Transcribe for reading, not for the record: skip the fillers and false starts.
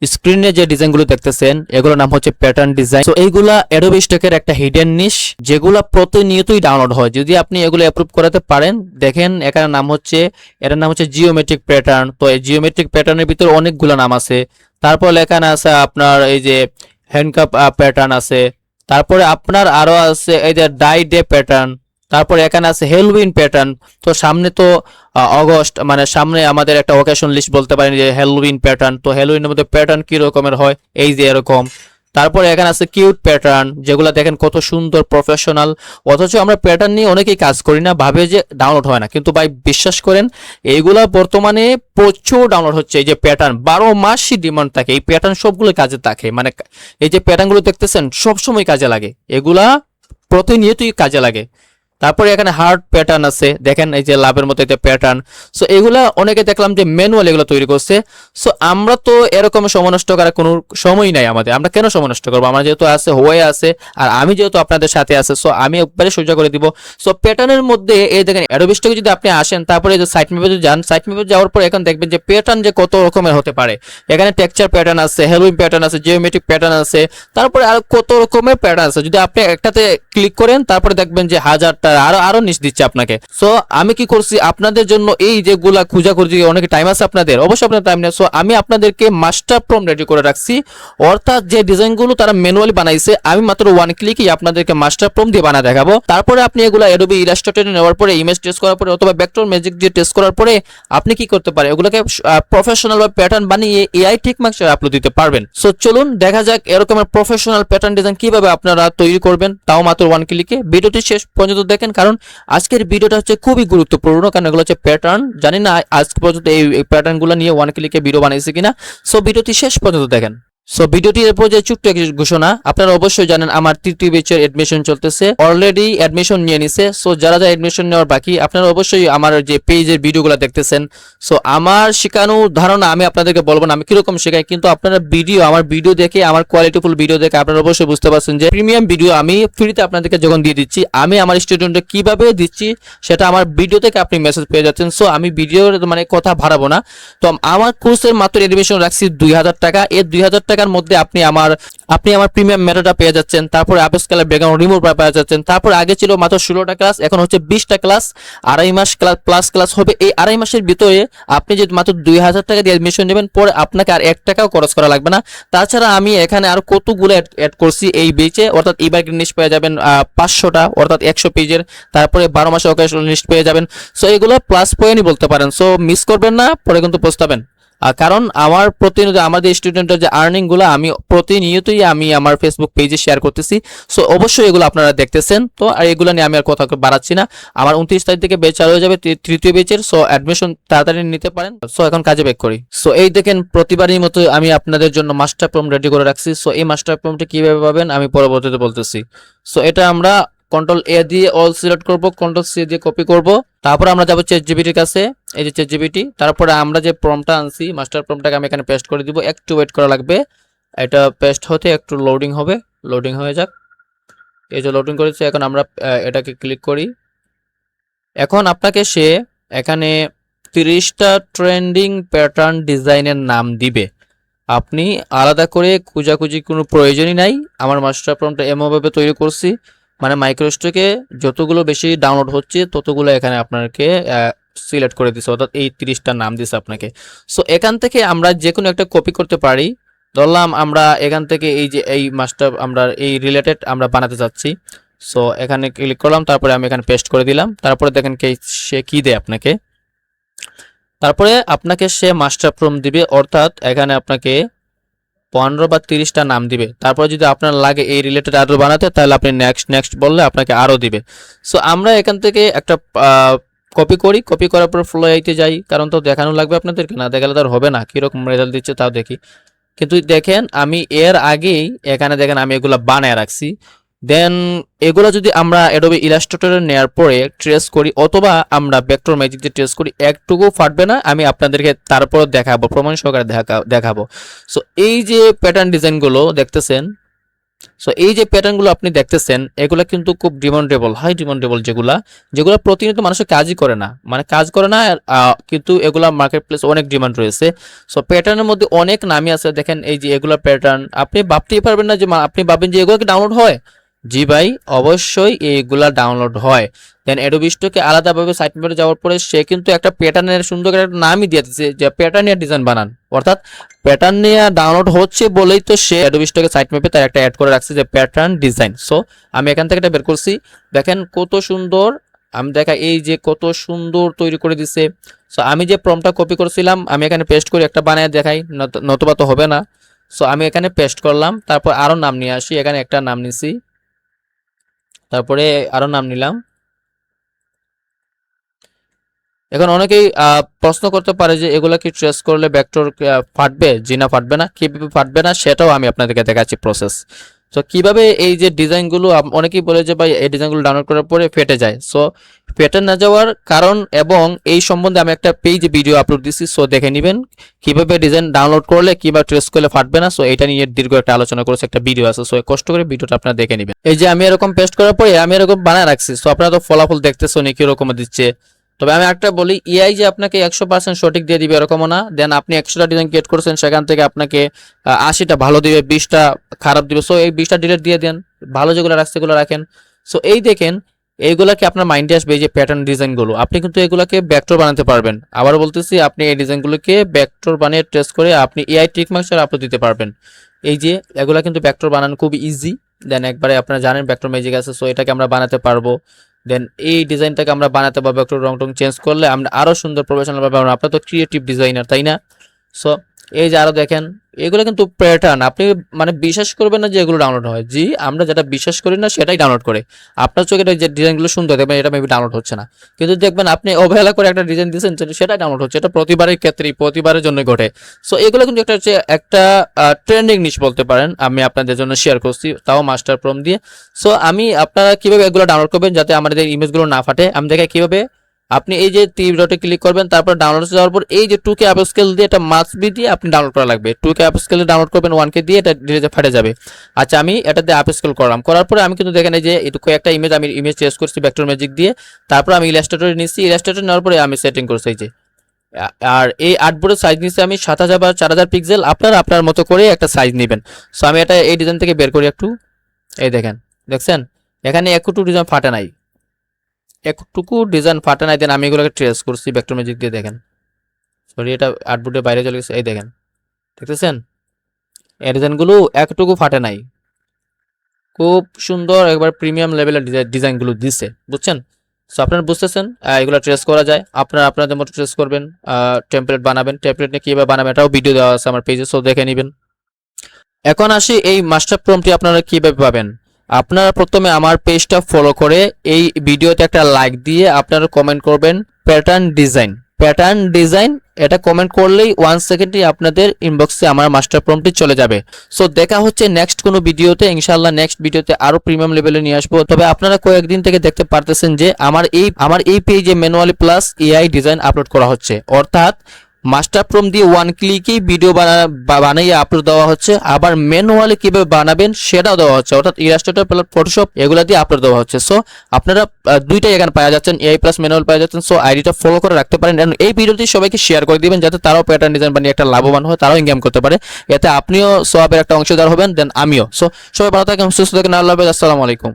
স্ক্রিনে যে ডিজাইনগুলো দেখতেছেন এগুলোর নাম হচ্ছে প্যাটার্ন ডিজাইন। তো এইগুলা অ্যাডোবি স্টকের একটা হিডেন নিশ, যেগুলা প্রতিনিয়তই ডাউনলোড হয়। যদি আপনি এগুলো অ্যাপ্রুভ করাতে পারেন, দেখেন এখানে নাম হচ্ছে, এটার নাম হচ্ছে জিওমেট্রিক প্যাটার্ন। তো এই জিওমেট্রিক প্যাটার্নের ভিতরে অনেকগুলো নাম আছে। তারপর এখানে আছে আপনার এই যে হ্যান্ডকাপ প্যাটার্ন আছে, তারপরে আপনার আরো আছে এই যে ডাই ডে প্যাটার্ন, তারপরে এখানে আছে হেলউইন প্যাটার্ন। তো সামনে তো অগস্ট, মানে সামনে আমাদের একটা ওকেশন লিস্ট বলতে পারেন যে হ্যালোউইন প্যাটার্ন। তো হ্যালোউইনের মধ্যে প্যাটার্ন কি রকমের হয়, এই যে এরকম। তারপরে এখানে আছে কিউট প্যাটার্ন, যেগুলো দেখেন কত সুন্দর প্রফেশনাল। অথচ আমরা প্যাটার্ন নিয়ে অনেকেই কাজ করি না, ভাবে যে ডাউনলোড হয় না, কিন্তু ভাই বিশ্বাস করেন এইগুলা বর্তমানে প্রচুর ডাউনলোড হচ্ছে। এই যে প্যাটার্ন 12 মাসই ডিমান্ড থাকে, এই প্যাটার্ন সবগুলো কাজে থাকে। মানে এই যে প্যাটার্নগুলো দেখতেছেন সবসময় কাজে লাগে, এগুলা প্রতিনিয়তই কাজে লাগে। তারপরে এখানে হার্ট প্যাটার্ন আছে, দেখেন এই যে লাভের মতো এই যে প্যাটার্ন। সো এগুলা অনেকে দেখলাম যে ম্যানুয়াল এগুলো তৈরি করছে। সো আমরা তো এরকম সময় নষ্ট করার কোনো সময় নাই আমাদের, আমরা কেন সময় নষ্ট করবো? আমরা যেহেতু আছে হয়ে আছে, আর আমি যেহেতু আপনাদের সাথে আছে, সো আমি একবারে সোজা করে দিব। সো প্যাটার্নের মধ্যে এই দেখেন অ্যাডোবি স্টকে যদি আপনি আসেন, তারপরে এই যে সাইট ম্যাপে যদি যান, সাইট ম্যাপে যাওয়ার পর এখন দেখবেন যে প্যাটার্ন যে কত রকমের হতে পারে। এখানে টেক্সচার প্যাটার্ন আছে, হেলোইন প্যাটার্ন আছে, জিওমেট্রিক প্যাটার্ন আছে, তারপরে আর কত রকমের প্যাটার্ন আছে। যদি আপনি একটাতে ক্লিক করেন, তারপরে দেখবেন যে হাজারটা আরো আরো নিচ দিচ্ছে আপনাকে। সো আমি কি করছি আপনাদের জন্য, এই যেগুলা খুঁজাখুঁজি অনেক টাইম আছে আপনাদের, অবশ্যই আপনার টাইম নেই। সো আমি আপনাদেরকে মাস্টার প্রম্পট রেডি করে রাখছি, অর্থাৎ যে ডিজাইনগুলো তারা ম্যানুয়ালি বানাইছে, আমি মাত্র ওয়ান ক্লিকই আপনাদেরকে মাস্টার প্রম্পট দিয়ে বানা দেখাবো। তারপরে আপনি এগুলা অ্যাডোবি ইলাস্ট্রেটরে নেওয়ার পরে, ইমেজ টেস্ট করার পরে, অথবা ভেক্টর ম্যাজিক দিয়ে টেস্ট করার পরে আপনি কি করতে পারেন, এগুলোকে প্রফেশনাল বা প্যাটার্ন বানিয়ে এআই টিকমার্কস আপলোড দিতে পারবেন। সো চলুন দেখা যাক এরকমের প্রফেশনাল প্যাটার্ন ডিজাইন কিভাবে আপনারা তৈরি করবেন, তাও মাত্র ওয়ান ক্লিকে। ভিডিওটি শেষ পর্যন্ত দেখেন, কারণ আজকের ভিডিওটা হচ্ছে খুবই গুরুত্বপূর্ণ, কারণ এগুলো হচ্ছে প্যাটার্ন। জানি না আজ পর্যন্ত এই প্যাটার্নগুলো নিয়ে ওয়ান ক্লিকে ভিডিও বানাইছে কিনা। সো ভিডিওটি শেষ পর্যন্ত দেখেন। সো ভিডিওটির এরপর যে ছোট্ট একটি ঘোষণা, আপনারা অবশ্যই জানেন আমার তৃতীয় ব্যাচের এডমিশন চলতেছে, অলরেডি অ্যাডমিশন নিয়ে নিছে। সো যারা যারা এডমিশন নেওয়ার বাকি, আপনারা অবশ্যই আমার যে পেজের ভিডিওগুলো দেখতেছেন। সো আমার শেখানোর ধারণা আমি আপনাদেরকে বলবো না আমি কিরকম শেখাই, কিন্তু আপনারা ভিডিও, আমার ভিডিও দেখে, আমার কোয়ালিটিফুল ভিডিও দেখে আপনারা অবশ্যই বুঝতে পারছেন যে প্রিমিয়াম ভিডিও আমি ফ্রিতে আপনাদেরকে যখন দিয়ে দিচ্ছি, আমি আমার স্টুডেন্টকে কিভাবে দিচ্ছি সেটা আমার ভিডিও থেকে আপনি মেসেজ পেয়ে যাচ্ছেন। সো আমি ভিডিওর মানে কথা বাড়াবো না। তো আমার কোর্সের মাত্র এডমিশন রাখছি 2000 টাকা। এই 2000 টাকার মধ্যে আপনি আমার প্রিমিয়াম মেটাটা পেয়ে যাচ্ছেন, তারপরে আপস কালার ব্যাকগ্রাউন্ড রিমুভ পেয়ে যাচ্ছেন। তারপর আগে ছিল মাত্র 16টা ক্লাস, এখন হচ্ছে 20টা ক্লাস, 2.5 মাস প্লাস ক্লাস হবে। এই 2.5 মাসের ভিতরে আপনি যদি মাত্র 2000 টাকা দিয়ে এডমিশন নেবেন, পরে আপনাকে আর 1 টাকাও খরচ করা লাগবে না। তাছাড়া আমি এখানে আরো কতগুলো অ্যাড করছি এই বেচে, অর্থাৎ ইবার লিস্ট পেয়ে যাবেন 500টা, অর্থাৎ 100 পেজের। তারপরে 12 মাসের অকেশন লিস্ট পেয়ে যাবেন। সো এগুলো প্লাস পয়েন্টই বলতে পারেন। সো মিস করবেন না, পরে কিন্তু পস্তাবেন। কারণ আমার প্রতিনিয়ত আমাদের স্টুডেন্টের যে আর্নিং গুলো আমি প্রতিনিয়তই আমি আমার ফেসবুক পেজে শেয়ার করতেছি। সো অবশ্যই এগুলো আপনারা দেখতেছেন। তো আর এগুলো নিয়ে আমি আর কথা বাড়াচ্ছি না। আমার 29 তারিখ থেকে বেচ চালু হয়ে যাবে তৃতীয় বেচের। সো অ্যাডমিশন তাড়াতাড়ি নিতে পারেন। সো এখন কাজে ব্যাক করি। সো এই দেখেন প্রতিবারই মতো আমি আপনাদের জন্য মাস্টার প্রম্পট রেডি করে রাখছি। সো এই মাস্টার প্রম্পটটি কিভাবে পাবেন আমি পরবর্তীতে বলতেছি। সো এটা আমরা কন্ট্রোল এ দিয়ে অল সিলেক্ট করব, কন্ট্রোল সি দিয়ে কপি করব। তারপর আমরা যাব চ্যাটজিপিটির কাছে, এই যে চ্যাটজিপিটি। তারপরে আমরা যে প্রম্পটটা আনছি মাস্টার প্রম্পটটাকে আমি এখানে পেস্ট করে দিব। একটু ওয়েট করা লাগবে, এটা পেস্ট হতে একটু লোডিং হবে। লোডিং হয়ে যাক। এই যে লোডিং করেছে, এখন আমরা এটাকে ক্লিক করি। এখন আপনাকে সে এখানে 30টা ট্রেন্ডিং প্যাটার্ন ডিজাইনের নাম দিবে। আপনি আলাদা করে খোঁজাখুঁজি কোনো প্রয়োজনই নাই। আমার মাস্টার প্রম্পটটা এমনভাবে তৈরি করছি, মানে মাইক্রোস্টকে যতগুলো বেশি ডাউনলোড হচ্ছে ততগুলো এখানে আপনাকে সিলেক্ট করে দিছে, অর্থাৎ এই 30টা নাম দিছে আপনাকে। সো এখান থেকে আমরা যে কোনো একটা কপি করতে পারি। ধরলাম আমরা এখান থেকে এই যে এই মাস্টার আমরা এই রিলেটেড আমরা বানাতে চাচ্ছি। সো এখানে ক্লিক করলাম, তারপরে আমি এখানে পেস্ট করে দিলাম। তারপরে দেখেন সে কি দেয় আপনাকে। তারপরে আপনাকে সে মাস্টার প্রম্পট দিবে, অর্থাৎ এখানে আপনাকে 15 বা 30টা নাম দিবে। তারপরে যদি আপনার লাগে এই রিলেটেড আরো বানাতে, তাহলে আপনি নেক্সট বললে আপনাকে আরো দিবে। সো আমরা এখান থেকে একটা কপি করি, কপি করার পর ফ্লো আইতে যাই, কারণ তো দেখানো লাগবে আপনাদেরকে, না দেখালে তো আর হবে না। কিরকম রেজাল্ট দিচ্ছে তাও দেখি। কিন্তু দেখেন আমি এর আগেই এখানে দেখেন আমি এগুলা বানায় রাখছি। দেন এগুলো যদি আমরা অ্যাডোবি ইলাস্ট্রেটরে নেওয়ার পরে ট্রেস করি, অথবা আমরা ভেক্টর ম্যাজিক দিয়ে ট্রেস করি, একটুকু ফাটবে না। আমি আপনাদেরকে তারপর দেখাবো, প্রমাণ সহকারে দেখাবো। সো এই যে প্যাটার্ন ডিজাইনগুলো দেখতেছেন, সো এই যে প্যাটার্নগুলো আপনি দেখতেছেন এগুলো কিন্তু খুব ডিমান্ডেবল, হাই ডিমান্ডেবল, যেগুলা প্রতিনিয়ত মানুষের কাজই করে না, মানে কাজ করে না, কিন্তু এগুলা মার্কেট প্লেস অনেক ডিমান্ড রয়েছে। সো প্যাটার্নের মধ্যে অনেক নামই আছে, দেখেন এই যে এগুলা প্যাটার্ন আপনি ভাবতেই পারবেন না যে আপনি ভাবেন যে এগুলো কি ডাউনলোড হয়। জি ভাই, অবশ্যই এইগুলা ডাউনলোড হয়। দেন অ্যাডোবি স্টকে আলাদাভাবে সাইট ম্যাপে যাওয়ার পরে সে কিন্তু একটা প্যাটার্নের সুন্দর করে একটা নামই দিয়ে দিচ্ছে যে প্যাটার্ন নিয়ে ডিজাইন বানান, অর্থাৎ প্যাটার্ন নিয়ে ডাউনলোড হচ্ছে বলেই তো সে অ্যাডোবি স্টকে সাইট ম্যাপে তার একটা অ্যাড করে রাখছে যে প্যাটার্ন ডিজাইন। সো আমি এখান থেকে এটা বের করছি, দেখেন কত সুন্দর, আমি দেখা এই যে কত সুন্দর তৈরি করে দিছে। সো আমি যে প্রম্পটটা কপি করেছিলাম আমি এখানে পেস্ট করে একটা বানায় দেখাই, নতুবা তো হবে না। সো আমি এখানে পেস্ট করলাম, তারপর আরো নাম নিয়ে আসি, এখানে একটা নাম নিছি, তারপরে আরো নাম নিলাম। এখন অনেকেই প্রশ্ন করতে পারে যে এগুলা কি ট্রেস করলে ভেক্টর ফাটবে, জি না ফাটবে না, কিভাবে ফাটবে না সেটাও আমি আপনাদেরকে দেখাচ্ছি প্রসেস। তো কিভাবে এই যে ডিজাইনগুলো অনেকেই বলে যে ভাই এই ডিজাইনগুলো ডাউনলোড করার পরে ফেটে যায়। সো ফেটে না যাওয়ার কারণ এবং এই সম্বন্ধে আমি একটা পেজে ভিডিও আপলোড দিচ্ছি, সো দেখে নেবেন কিভাবে ডিজাইন ডাউনলোড করলে কিংবা ট্রেস করলে ফাটবে না। সো এটা নিয়ে দীর্ঘ একটা আলোচনা করেছে, একটা ভিডিও আছে, সো কষ্ট করে ভিডিওটা আপনারা দেখে নেবেন। এই যে আমি এরকম পেস্ট করার পরে আমি এরকম বানায় রাখছি, সো আপনারা তো ফলাফল দেখতেছেন কিরকম দিচ্ছে। তবে আমি একটা বলি, এআই যে আপনাকে 100% সঠিক দিয়ে দিবে এরকমও না। দেন আপনি 100টা ডিজাইন ক্রিয়েট করেছেন, সেখান থেকে আপনাকে 80টা ভালো দিবে, 20টা খারাপ দিবে। সো এই 20টা ডিলিট দিয়ে দেন, ভালো যেগুলো রাখছে সেগুলো রাখেন। সো এই দেখেন এইগুলাকে আপনার মাইন্ডে আসবে, এই যে প্যাটার্ন ডিজাইনগুলো আপনি কিন্তু এগুলাকে ভেক্টর বানাতে পারবেন। আবার বলতেছি, আপনি এই ডিজাইনগুলোকে ভেক্টর বানিয়ে টেস্ট করে আপনি এআই ট্রিক মাস্টার আপলোড দিতে পারবেন। এই যে এগুলা কিন্তু ভেক্টর বানানো খুব ইজি। দেন একবারে আপনারা জানেন ভেক্টর ম্যাজিক আছে, সো এটাকে আমরা বানাতে পারবো। দেন এই ডিজাইনটাকে আমরা বানাতে পারবো, একটু রং টং চেঞ্জ করলে আমরা আরো সুন্দর প্রফেশনাল ভাবে। আপনার তো ক্রিয়েটিভ ডিজাইনার, তাই না? সো এই যে আরো দেখেন এগুলো কিন্তু প্যাটার্ন, আপনি মানে বিশ্বাস করবেন না যে এগুলো ডাউনলোড হয়। জি, আমরা যেটা বিশ্বাস করি না সেটাই ডাউনলোড করে। আপনার চোখে যে ডিজাইনগুলো সুন্দর দেখবেন এটা মেবি ডাউনলোড হচ্ছে না, কিন্তু দেখবেন আপনি অবহেলা করে একটা ডিজাইন দিয়েছেন সেটাই ডাউনলোড হচ্ছে। এটা প্রতিবারের ক্ষেত্রেই, প্রতিবারের জন্য ঘটে। সো এগুলো কিন্তু একটা ট্রেন্ডিং নিশ বলতে পারেন, আমি আপনাদের জন্য শেয়ার করছি, তাও মাস্টার প্রম দিয়ে। সো আমি আপনারা কিভাবে এগুলো ডাউনলোড করবেন যাতে আমাদের ইমেজগুলো না ফাটে আমি দেখাই কিভাবে। আপনি এই যে তীর ডটে ক্লিক করবেন, তারপর ডাউনলোড যাওয়ার পর এই যে 2K আপস্কেল দিয়ে এটা মাস্ট বি দিয়ে আপনি ডাউনলোড করা লাগবে। 2K আপস্কেলে ডাউনলোড করবেন, 1K দিয়ে এটা ডিরেক্ট ফাটে যাবে। আচ্ছা, আমি এটাতে আপস্কেল করলাম, করার পরে আমি কিন্তু দেখেন এই যে এটুকু একটা ইমেজ, আমি ইমেজ চেঞ্জ করছি ভেক্টর ম্যাজিক দিয়ে। তারপর আমি ইলাস্ট্রেটরে নিচ্ছি, ইলাস্ট্রেটর নেওয়ার পরে আমি সেটিং করছি এই যে। আর এই আর্টবোর্ডের সাইজ নিচ্ছি আমি 7000 বা 4000 পিক্সেল, আপনারা আপনার মতো করে একটা সাইজ নেবেন। সো আমি এটা এই ডিজাইন থেকে বের করি একটু, এই দেখেন, দেখছেন এখানে একটু ডিজাইন ফাটে নাই, একটুকু ডিজাইন ফাটা নাই। দেন আমি এগুলোকে ট্রেস করছি ভেক্টর ম্যাজিক দিয়ে, দেখেন সরি এটা আউটপুটের বাইরে চলে গেছে, এই দেখেন দেখতেছেন এই ডিজাইনগুলো একটুকু ফাটে নাই, খুব সুন্দর একবার প্রিমিয়াম লেভেলের ডিজাইনগুলো দিচ্ছে, বুঝছেন? সো আপনারা বুঝতেছেন এগুলো ট্রেস করা যায়, আপনারা আপনাদের মতো ট্রেস করবেন, টেমপ্লেট বানাবেন। টেমপ্লেট নিয়ে কীভাবে বানাবেন এটাও ভিডিও দেওয়া আছে আমার পেজে, সো দেখে নেবেন। এখন আসি এই মাস্টার প্রম্পটটি আপনারা কিভাবে পাবেন। আপনারা প্রথমে আমার পেজটা ফলো করে এই ভিডিওতে একটা লাইক দিয়ে আপনারা কমেন্ট করবেন প্যাটার্ন ডিজাইন, প্যাটার্ন ডিজাইন এটা কমেন্ট করলেই 1 সেকেন্ডে আপনাদের ইনবক্সে আমার মাস্টার প্রম্পটটি চলে যাবে। সো দেখা হচ্ছে নেক্সট কোনো ভিডিওতে, ইনশাআল্লাহ নেক্সট ভিডিওতে আরো প্রিমিয়াম লেভেলে নিয়ে আসবো। তবে আপনারা কয়েকদিন থেকে দেখতে পারতেছেন যে আমার এই পেজে manually plus AI design upload করা হচ্ছে, অর্থাৎ মাস্টার প্রম্পট দিয়ে 1 ক্লিকেই ভিডিও বানিয়ে আপলোড দেওয়া হচ্ছে। আবার ম্যানুয়ালি কিভাবে বানাবেন সেটাও দেওয়া হচ্ছে, অর্থাৎ ইলাস্ট্রেটর প্লাস ফটোশপ এগুলা দিয়ে আপলোড দেওয়া হচ্ছে। সো আপনারা দুইটাই এখানে পাওয়া যাচ্ছেন, এআই প্লাস ম্যানুয়াল পাওয়া যাচ্ছেন। সো আইডিটা ফলো করে রাখতে পারেন এবং এই ভিডিওটি সবাইকে শেয়ার করে দিবেন যাতে তারাও প্যাটার্ন ডিজাইন বানিয়ে একটা লাভবান হয়, তারাও ইনকাম করতে পারে। এতে আপনিও সওয়াবের একটা অংশীদার হবেন, দেন আমিও। সো সবাই ভালো থাকেন, সুস্থ থাকেন, আল্লাহ হাফেজ, আসসালামু আলাইকুম।